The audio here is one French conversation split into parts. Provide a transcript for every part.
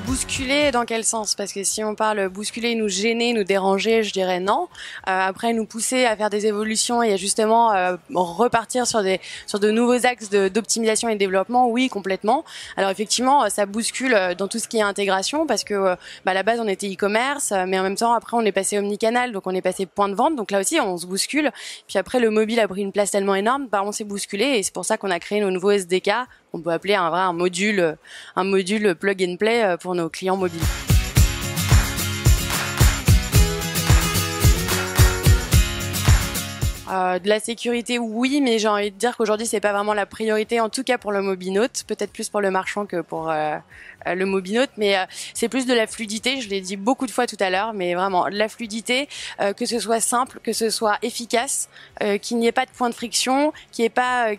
Bousculer dans quel sens? Parce que si on parle bousculer, nous gêner, nous déranger, je dirais non. Après, nous pousser à faire des évolutions et à justement repartir sur de nouveaux axes d'optimisation et de développement, oui, complètement. Alors effectivement, ça bouscule dans tout ce qui est intégration parce que à la base on était e-commerce, mais en même temps après on est passé omnicanal, donc on est passé point de vente, donc là aussi on se bouscule. Puis après le mobile a pris une place tellement énorme, on s'est bousculé et c'est pour ça qu'on a créé nos nouveaux SDK. On peut appeler un module plug and play pour nos clients mobiles. De la sécurité, oui, mais j'ai envie de dire qu'aujourd'hui c'est pas vraiment la priorité, en tout cas pour le mobinote, peut-être plus pour le marchand que pour le mobinote, mais c'est plus de la fluidité. Je l'ai dit beaucoup de fois tout à l'heure, mais vraiment de la fluidité, que ce soit simple, que ce soit efficace, qu'il n'y ait pas de point de friction, qu'il n'y ait pas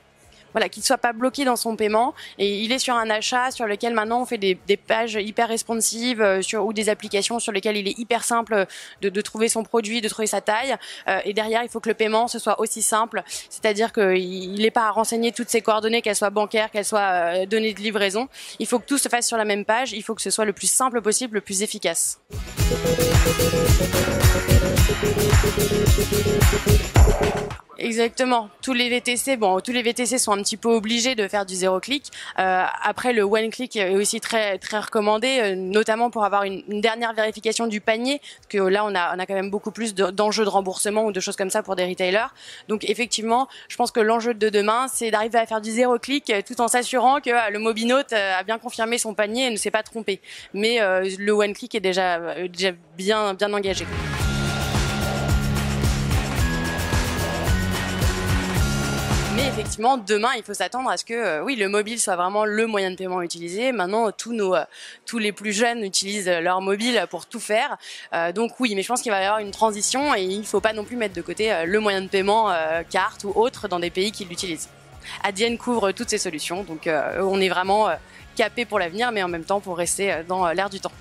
qu'il ne soit pas bloqué dans son paiement. Et il est sur un achat sur lequel maintenant on fait des pages hyper responsives ou des applications sur lesquelles il est hyper simple de trouver son produit, de trouver sa taille. Et derrière, il faut que le paiement ce soit aussi simple, c'est-à-dire qu'il n'est pas à renseigner toutes ses coordonnées, qu'elles soient bancaires, qu'elles soient données de livraison. Il faut que tout se fasse sur la même page. Il faut que ce soit le plus simple possible, le plus efficace. Exactement. Tous les VTC sont un petit peu obligés de faire du zéro clic. Après, le one click est aussi très très recommandé, notamment pour avoir une dernière vérification du panier, parce que là on a quand même beaucoup plus d'enjeux de remboursement ou de choses comme ça pour des retailers. Donc effectivement, je pense que l'enjeu de demain, c'est d'arriver à faire du zéro clic tout en s'assurant que le mobinote a bien confirmé son panier et ne s'est pas trompé. Mais le one click est déjà bien engagé. Mais effectivement, demain, il faut s'attendre à ce que oui, le mobile soit vraiment le moyen de paiement utilisé. Maintenant, tous les plus jeunes utilisent leur mobile pour tout faire. Donc oui, mais je pense qu'il va y avoir une transition et il ne faut pas non plus mettre de côté le moyen de paiement carte ou autre dans des pays qui l'utilisent. Adyen couvre toutes ces solutions, donc on est vraiment capé pour l'avenir, mais en même temps pour rester dans l'air du temps.